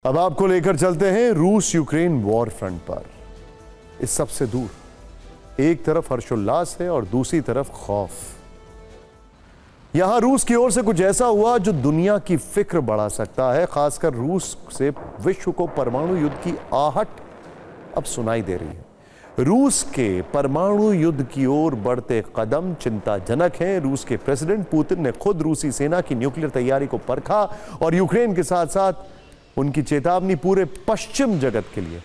अब आपको लेकर चलते हैं रूस यूक्रेन वॉर फ्रंट पर। इस सबसे दूर एक तरफ हर्षोल्लास है और दूसरी तरफ खौफ। यहां रूस की ओर से कुछ ऐसा हुआ जो दुनिया की फिक्र बढ़ा सकता है। खासकर रूस से विश्व को परमाणु युद्ध की आहट अब सुनाई दे रही है। रूस के परमाणु युद्ध की ओर बढ़ते कदम चिंताजनक हैं। रूस के प्रेसिडेंट पुतिन ने खुद रूसी सेना की न्यूक्लियर तैयारी को परखा और यूक्रेन के साथ साथ उनकी चेतावनी पूरे पश्चिम जगत के लिए।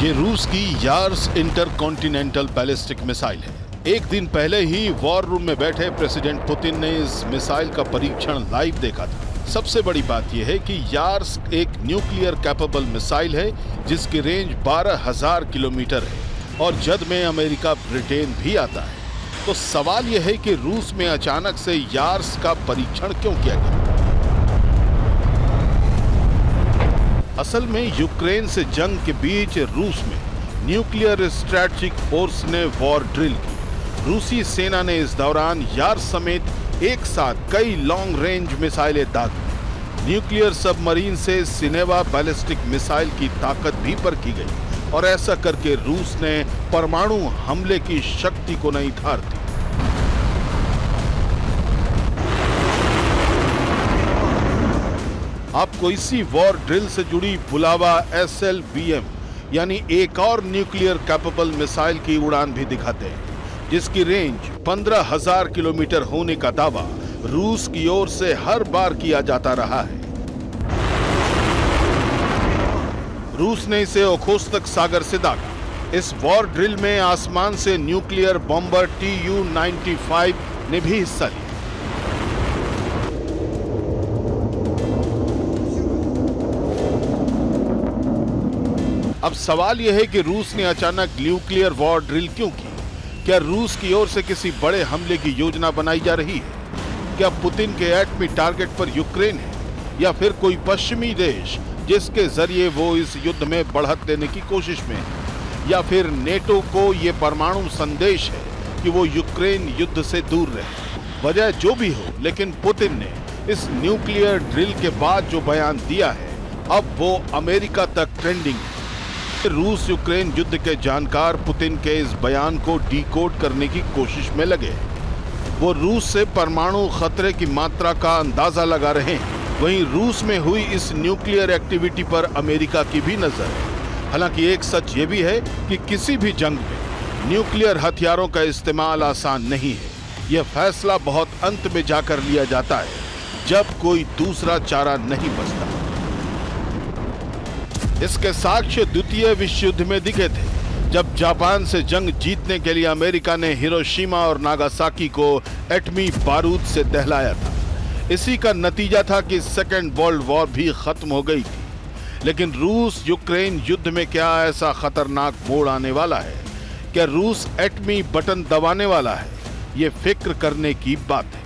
ये रूस की यार्स इंटरकॉन्टिनेंटल बैलिस्टिक मिसाइल है। एक दिन पहले ही वॉर रूम में बैठे प्रेसिडेंट पुतिन ने इस मिसाइल का परीक्षण लाइव देखा था। सबसे बड़ी बात यह है कि यार्स एक न्यूक्लियर कैपेबल मिसाइल है जिसकी रेंज 12,000 किलोमीटर है और जद में अमेरिका ब्रिटेन भी आता है। तो सवाल यह है कि रूस में अचानक से यार्स का परीक्षण क्यों किया गया? असल में यूक्रेन से जंग के बीच रूस में न्यूक्लियर स्ट्रैटेजिक फोर्स ने वॉर ड्रिल की। रूसी सेना ने इस दौरान यार्स समेत एक साथ कई लॉन्ग रेंज मिसाइलें दागी। न्यूक्लियर सबमरीन से सिनेवा बैलिस्टिक मिसाइल की ताकत भी परखी गई और ऐसा करके रूस ने परमाणु हमले की शक्ति को नई धार दी। आपको इसी वॉर ड्रिल से जुड़ी बुलावा SLBM यानी एक और न्यूक्लियर कैपेबल मिसाइल की उड़ान भी दिखाते हैं जिसकी रेंज 15,000 किलोमीटर होने का दावा रूस की ओर से हर बार किया जाता रहा है। रूस ने इसे ओखोत्स्क सागर से दागा। इस वॉर ड्रिल में आसमान से न्यूक्लियर बॉम्बर Tu-95 ने भी हिस्सा लिया। अब सवाल यह है कि रूस ने अचानक न्यूक्लियर वॉर ड्रिल क्यों की? क्या रूस की ओर से किसी बड़े हमले की योजना बनाई जा रही है? क्या पुतिन के एटमी टारगेट पर यूक्रेन है या फिर कोई पश्चिमी देश जिसके जरिए वो इस युद्ध में बढ़त लेने की कोशिश में है? या फिर नेटो को ये परमाणु संदेश है कि वो यूक्रेन युद्ध से दूर रहे? वजह जो भी हो, लेकिन पुतिन ने इस न्यूक्लियर ड्रिल के बाद जो बयान दिया है अब वो अमेरिका तक ट्रेंडिंग है। रूस यूक्रेन युद्ध के जानकार पुतिन के इस बयान को डिकोड करने की कोशिश में लगे। वो रूस से परमाणु खतरे की मात्रा का अंदाजा लगा रहे हैं। वहीं रूस में हुई इस न्यूक्लियर एक्टिविटी पर अमेरिका की भी नजर है। हालांकि एक सच ये भी है कि किसी भी जंग में न्यूक्लियर हथियारों का इस्तेमाल आसान नहीं है। यह फैसला बहुत अंत में जाकर लिया जाता है जब कोई दूसरा चारा नहीं बचता। इसके साक्ष्य द्वितीय विश्व युद्ध में दिखे थे जब जापान से जंग जीतने के लिए अमेरिका ने हिरोशिमा और नागासाकी को एटमी बारूद से दहलाया था। इसी का नतीजा था कि सेकेंड वर्ल्ड वॉर भी खत्म हो गई थी। लेकिन रूस यूक्रेन युद्ध में क्या ऐसा खतरनाक मोड़ आने वाला है? क्या रूस एटमी बटन दबाने वाला है? ये फिक्र करने की बात है।